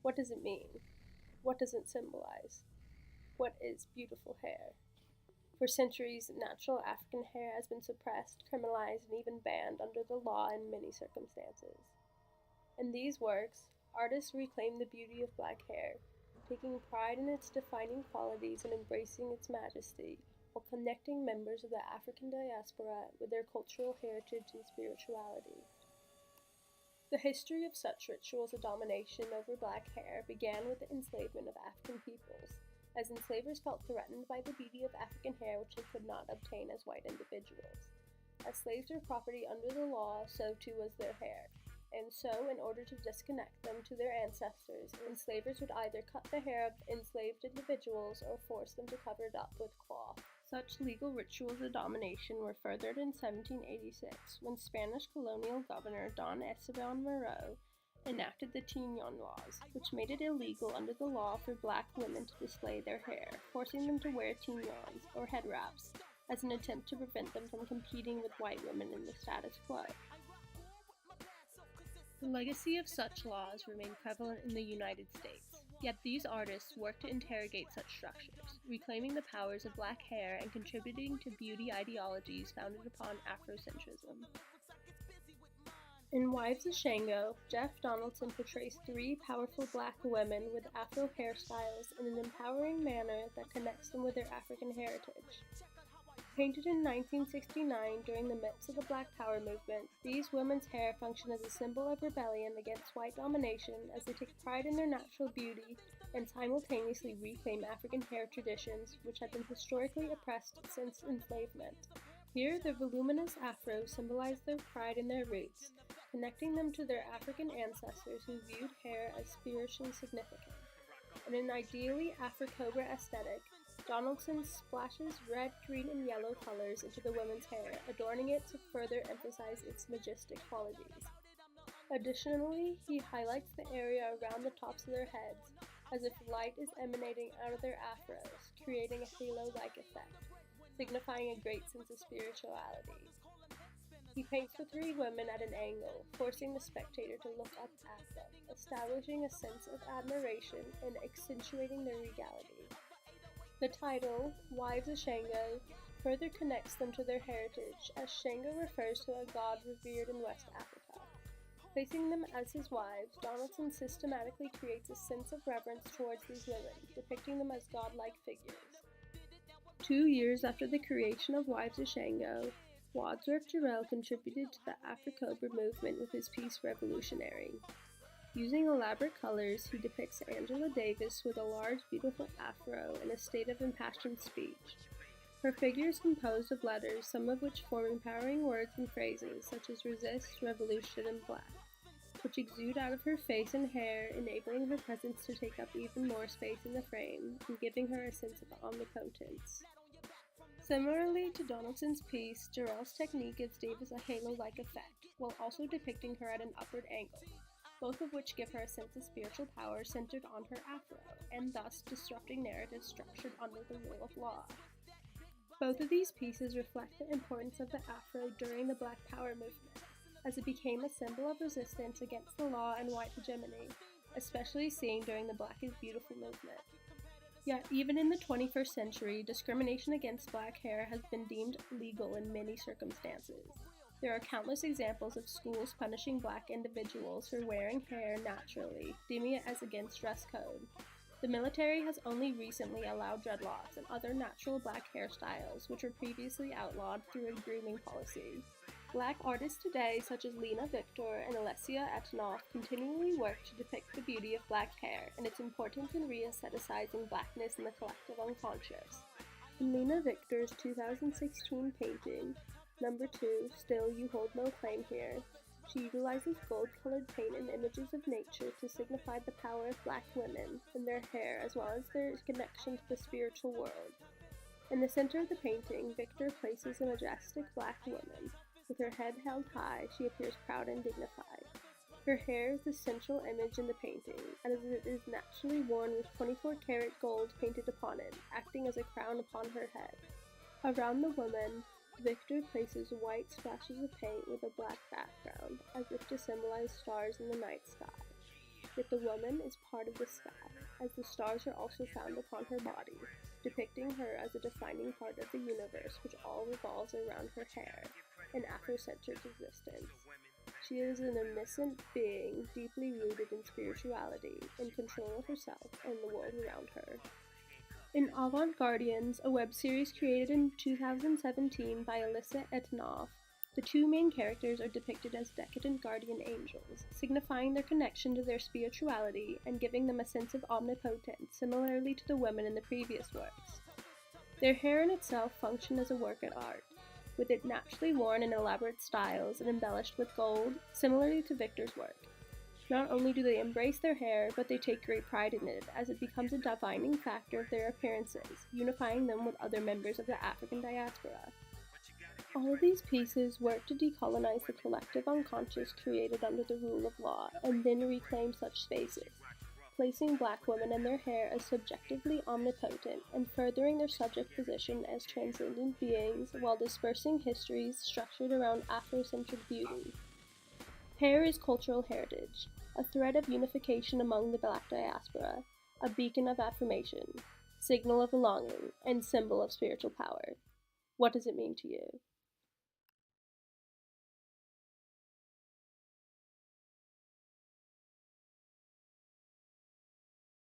What does it mean? What does it symbolize? What is beautiful hair? For centuries, natural African hair has been suppressed, criminalized, and even banned under the law in many circumstances. In these works, artists reclaim the beauty of black hair, taking pride in its defining qualities and embracing its majesty, while connecting members of the African diaspora with their cultural heritage and spirituality. The history of such rituals of domination over black hair began with the enslavement of African peoples, as enslavers felt threatened by the beauty of African hair which they could not obtain as white individuals. As slaves were property under the law, so too was their hair. And so, in order to disconnect them to their ancestors, enslavers would either cut the hair of enslaved individuals or force them to cover it up with cloth. Such legal rituals of domination were furthered in 1786 when Spanish colonial governor Don Esteban Moreau enacted the Tignon laws, which made it illegal under the law for black women to display their hair, forcing them to wear tignons, or head wraps, as an attempt to prevent them from competing with white women in the status quo. The legacy of such laws remained prevalent in the United States, yet these artists worked to interrogate such structures, reclaiming the powers of black hair and contributing to beauty ideologies founded upon Afrocentrism. In Wives of Shango, Jeff Donaldson portrays three powerful black women with Afro hairstyles in an empowering manner that connects them with their African heritage. Painted in 1969 during the midst of the Black Power movement, these women's hair function as a symbol of rebellion against white domination as they take pride in their natural beauty and simultaneously reclaim African hair traditions which had been historically oppressed since enslavement. Here, their voluminous afros symbolize their pride in their roots, connecting them to their African ancestors who viewed hair as spiritually significant. In an ideally Afro-Cobra aesthetic, Donaldson splashes red, green, and yellow colors into the women's hair, adorning it to further emphasize its majestic qualities. Additionally, he highlights the area around the tops of their heads, as if light is emanating out of their afros, creating a halo-like effect, signifying a great sense of spirituality. He paints the three women at an angle, forcing the spectator to look up at them, establishing a sense of admiration and accentuating their regality. The title, Wives of Shango, further connects them to their heritage, as Shango refers to a god revered in West Africa. Placing them as his wives, Donaldson systematically creates a sense of reverence towards these women, depicting them as godlike figures. 2 years after the creation of Wives of Shango, Wadsworth Jarrell contributed to the Afro-Cobra movement with his piece Revolutionary. Using elaborate colors, he depicts Angela Davis with a large, beautiful afro in a state of impassioned speech. Her figure is composed of letters, some of which form empowering words and phrases such as resist, revolution, and black, which exude out of her face and hair, enabling her presence to take up even more space in the frame and giving her a sense of omnipotence. Similarly to Donaldson's piece, Jarrell's technique gives Davis a halo-like effect, while also depicting her at an upward angle, both of which give her a sense of spiritual power centered on her afro, and thus disrupting narratives structured under the rule of law. Both of these pieces reflect the importance of the afro during the Black Power movement, as it became a symbol of resistance against the law and white hegemony, especially seen during the Black is Beautiful movement. Yet, even in the 21st century, discrimination against black hair has been deemed legal in many circumstances. There are countless examples of schools punishing black individuals for wearing hair naturally, deeming it as against dress code. The military has only recently allowed dreadlocks and other natural black hairstyles, which were previously outlawed through a grooming policy. Black artists today, such as Lina, Viktor, and Alesia Etinoff, continually work to depict the beauty of black hair and its importance in re-aestheticizing blackness in the collective unconscious. In Lina Viktor's 2016 painting, Number 2, Still You Hold No Claim Here, she utilizes gold-colored paint and images of nature to signify the power of black women and their hair as well as their connection to the spiritual world. In the center of the painting, Viktor places a majestic black woman. With her head held high, she appears proud and dignified. Her hair is the central image in the painting, as it is naturally worn with 24-karat gold painted upon it, acting as a crown upon her head. Around the woman, Viktor places white splashes of paint with a black background, as if to symbolize stars in the night sky. yet the woman is part of the sky, as the stars are also found upon her body, depicting her as a defining part of the universe which all revolves around her hair, an Afrocentric existence. She is an omniscient being, deeply rooted in spirituality, in control of herself and the world around her. In Avant-Guardians, a web series created in 2017 by Alesia Etinoff, the two main characters are depicted as decadent guardian angels, signifying their connection to their spirituality and giving them a sense of omnipotence, similarly to the women in the previous works. Their hair in itself functioned as a work of art, with it naturally worn in elaborate styles and embellished with gold, similarly to Viktor's work. Not only do they embrace their hair, but they take great pride in it, as it becomes a defining factor of their appearances, unifying them with other members of the African diaspora. All of these pieces work to decolonize the collective unconscious created under the rule of law, and then reclaim such spaces, placing Black women and their hair as subjectively omnipotent, and furthering their subject position as transcendent beings, while dispersing histories structured around Afrocentric beauty. Hair is cultural heritage, a thread of unification among the Black diaspora, a beacon of affirmation, signal of belonging, and symbol of spiritual power. What does it mean to you?